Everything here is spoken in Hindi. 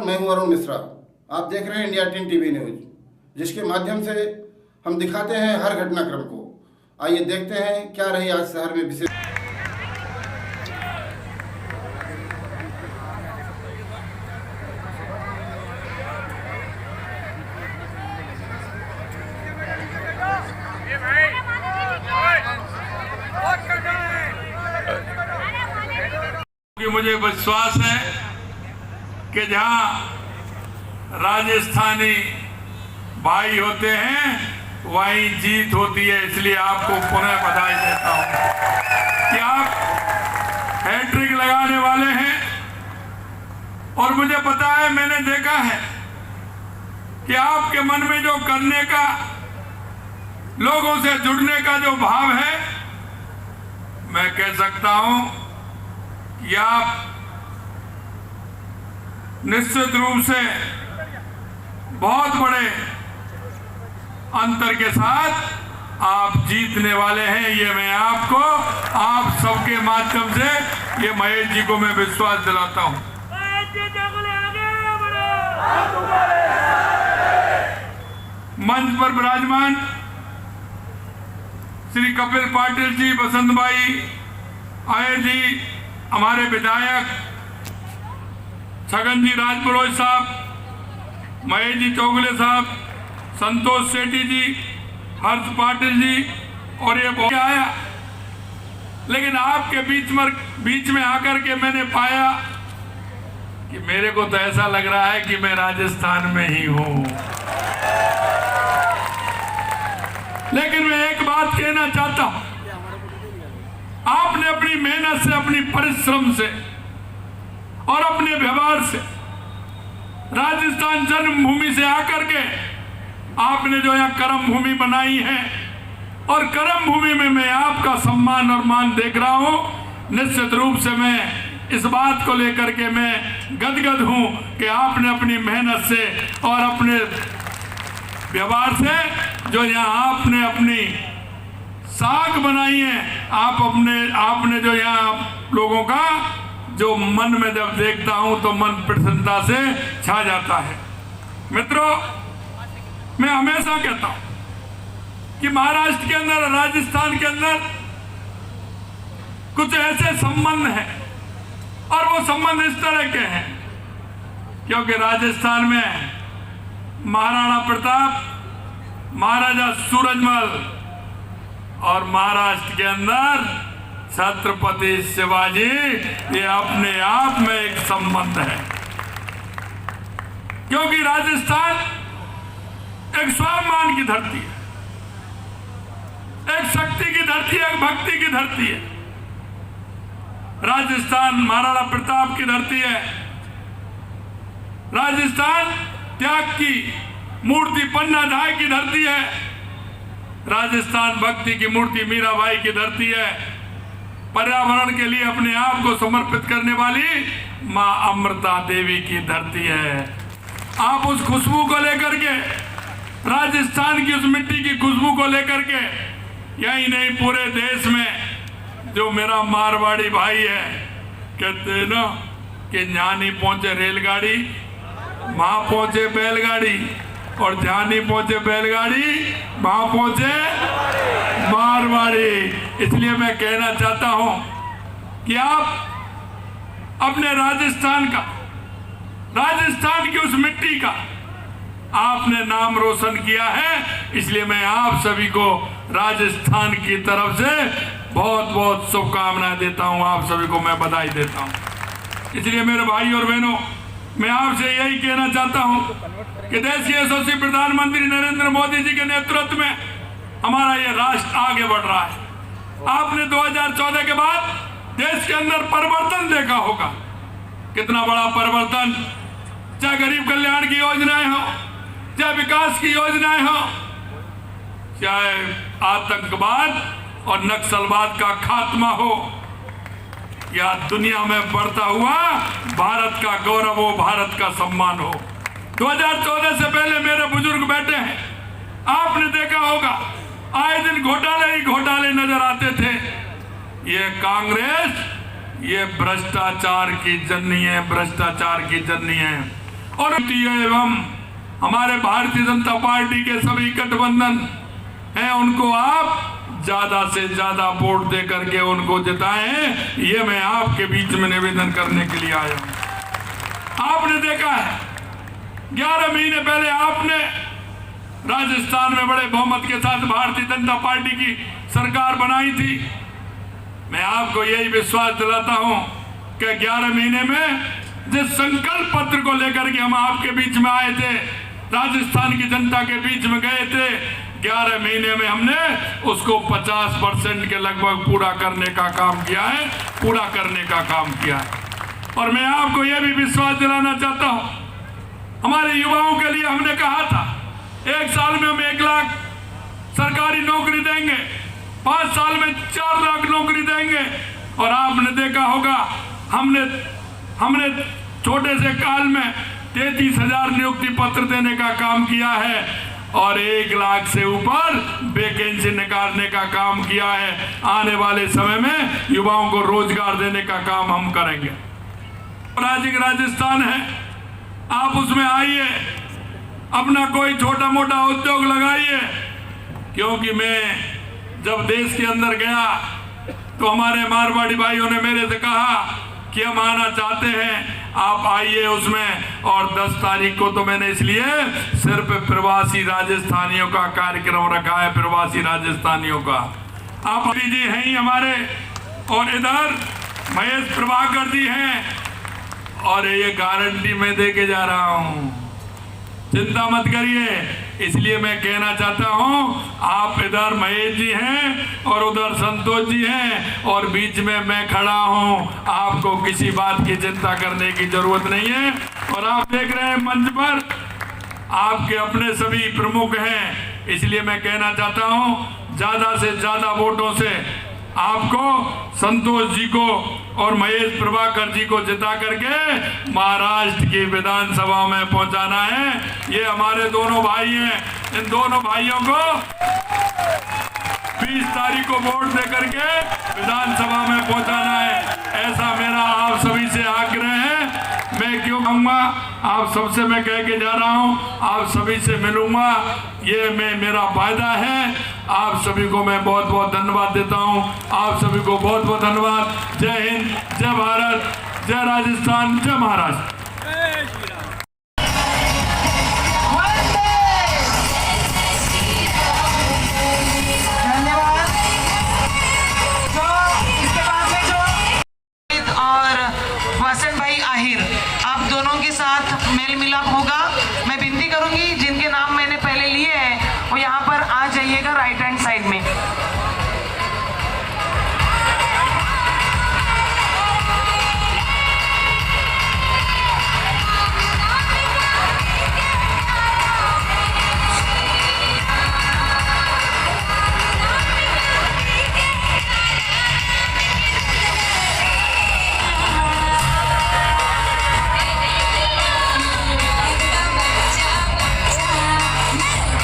मैं हूं अरुण मिश्रा। आप देख रहे हैं इंडिया 10 टीवी न्यूज, जिसके माध्यम से हम दिखाते हैं हर घटनाक्रम को। आइए देखते हैं क्या रही आज शहर में विशेष। मुझे विश्वास है कि जहां राजस्थानी भाई होते हैं वहीं जीत होती है। इसलिए आपको पुनः बधाई देता हूं कि आप हैट्रिक लगाने वाले हैं। और मुझे पता है, मैंने देखा है कि आपके मन में जो करने का, लोगों से जुड़ने का जो भाव है, मैं कह सकता हूं कि आप निश्चित रूप से बहुत बड़े अंतर के साथ आप जीतने वाले हैं। ये मैं आपको, आप सबके माध्यम से, ये महेश जी को मैं विश्वास दिलाता हूं। मंच पर विराजमान श्री कपिल पाटिल जी, बसंत भाई आये जी, हमारे विधायक छगन जी राजपुरोहित साहब, महेश जी चौगुले साहब, संतोष सेठी जी, हर्ष पाटिल जी, और ये बहुत आया। लेकिन आपके बीच में आकर के मैंने पाया कि मेरे को तो ऐसा लग रहा है कि मैं राजस्थान में ही हूं। लेकिन मैं एक बात कहना चाहता हूं, आपने अपनी मेहनत से, अपनी परिश्रम से और अपने व्यवहार से राजस्थान जन्मभूमि से आकर के आपने जो यहाँ कर्म भूमि बनाई है, और कर्म भूमि में मैं आपका सम्मान और मान देख रहा हूं। निश्चित रूप से मैं इस बात को लेकर के मैं गदगद हूं कि आपने अपनी मेहनत से और अपने व्यवहार से जो यहाँ आपने अपनी साख बनाई है, आपने जो यहाँ लोगों का जो मन में जब देखता हूं तो मन प्रसन्नता से छा जाता है। मित्रों, मैं हमेशा कहता हूं कि महाराष्ट्र के अंदर, राजस्थान के अंदर कुछ ऐसे संबंध हैं, और वो संबंध इस तरह के हैं क्योंकि राजस्थान में महाराणा प्रताप, महाराजा सूरजमल, और महाराष्ट्र के अंदर छत्रपति शिवाजी, ये अपने आप में एक संबंध है। क्योंकि राजस्थान एक स्वाभिमान की धरती है, एक शक्ति की धरती है, एक भक्ति की धरती है। राजस्थान महाराणा प्रताप की धरती है। राजस्थान त्याग की मूर्ति पन्ना धाय की धरती है। राजस्थान भक्ति की मूर्ति मीराबाई की धरती है। पर्यावरण के लिए अपने आप को समर्पित करने वाली मां अमृता देवी की धरती है। आप उस खुशबू को लेकर के, राजस्थान की उस मिट्टी की खुशबू को लेकर के, यही नहीं पूरे देश में जो मेरा मारवाड़ी भाई है, कहते हैं ना कि जहां नहीं पहुंचे रेलगाड़ी वहां पहुंचे बैलगाड़ी, और जहां नहीं पहुंचे बैलगाड़ी वहां पहुंचे मारवाड़ी। इसलिए मैं कहना चाहता हूं कि आप अपने राजस्थान का, राजस्थान की उस मिट्टी का आपने नाम रोशन किया है। इसलिए मैं आप सभी को राजस्थान की तरफ से बहुत बहुत शुभकामनाएं देता हूं। आप सभी को मैं बधाई देता हूं। इसलिए मेरे भाई और बहनों, मैं आपसे यही कहना चाहता हूं कि देश के यशस्वी प्रधानमंत्री नरेंद्र मोदी जी के नेतृत्व में हमारा ये राष्ट्र आगे बढ़ रहा है। आपने 2014 के बाद देश के अंदर परिवर्तन देखा होगा, कितना बड़ा परिवर्तन, चाहे गरीब कल्याण की योजनाएं हो, चाहे विकास की योजनाएं हो, चाहे आतंकवाद और नक्सलवाद का खात्मा हो, या दुनिया में बढ़ता हुआ भारत का गौरव हो, भारत का सम्मान हो। 2014 से पहले मेरे बुजुर्ग बैठे हैं, आपने देखा होगा आए दिन घोटाले ही घोटाले नजर आते थे। ये कांग्रेस, ये भ्रष्टाचार की जननी है, भ्रष्टाचार की जननी है। और एवं हमारे भारतीय जनता पार्टी के सभी गठबंधन हैं, उनको आप ज्यादा से ज्यादा वोट दे करके उनको जिताएं। ये मैं आपके बीच में निवेदन करने के लिए आया हूं। आपने देखा है 11 महीने पहले आपने राजस्थान में बड़े बहुमत के साथ भारतीय जनता पार्टी की सरकार बनाई थी। मैं आपको यही विश्वास दिलाता हूं कि 11 महीने में जिस संकल्प पत्र को लेकर के हम आपके बीच में आए थे, राजस्थान की जनता के बीच में गए थे, 11 महीने में हमने उसको 50% के लगभग पूरा करने का काम किया है, पूरा करने का काम किया है। और मैं आपको यह भी विश्वास दिलाना चाहता हूं, हमारे युवाओं के लिए हमने कहा था 1 साल में हम 1 लाख सरकारी नौकरी देंगे, 5 साल में 4 लाख नौकरी देंगे। और आपने देखा होगा हमने छोटे से काल में 33,000 नियुक्ति पत्र देने का काम किया है और 1 लाख से ऊपर वैकेंसी निकालने का काम किया है। आने वाले समय में युवाओं को रोजगार देने का काम हम करेंगे। राज्य राजस्थान है, आप उसमें आइए, अपना कोई छोटा मोटा उद्योग लगाइए। क्योंकि मैं जब देश के अंदर गया तो हमारे मारवाड़ी भाइयों ने मेरे से कहा कि हम आना चाहते हैं, आप आइए उसमें। और 10 तारीख को तो मैंने इसलिए सिर्फ प्रवासी राजस्थानियों का कार्यक्रम रखा है, प्रवासी राजस्थानियों का। आप जी हैं ही हमारे, और इधर महेश प्रभाकर जी हैं, और ये गारंटी मैं दे के जा रहा हूं, चिंता मत करिए। इसलिए मैं कहना चाहता हूं, आप इधर महेश जी हैं और उधर संतोष जी हैं और बीच में मैं खड़ा हूं। आपको किसी बात की चिंता करने की जरूरत नहीं है। और आप देख रहे हैं मंच पर आपके अपने सभी प्रमुख हैं, इसलिए मैं कहना चाहता हूं ज्यादा से ज्यादा वोटों से आपको संतोष जी को और महेश प्रभाकर जी को जिता करके महाराष्ट्र की विधानसभा में पहुंचाना है। ये हमारे दोनों भाई हैं, इन दोनों भाइयों को 20 तारीख को वोट दे करके विधानसभा में पहुंचाना है। ऐसा मेरा आप सभी से आग्रह है। मैं क्यों कहूँगा, आप सबसे मैं कह के जा रहा हूँ, आप सभी से मिलूंगा, ये मेरा वायदा है। आप सभी को मैं बहुत बहुत धन्यवाद देता हूँ। आप सभी को बहुत बहुत धन्यवाद। जय हिंद, जय भारत, जय राजस्थान, जय महाराष्ट्र।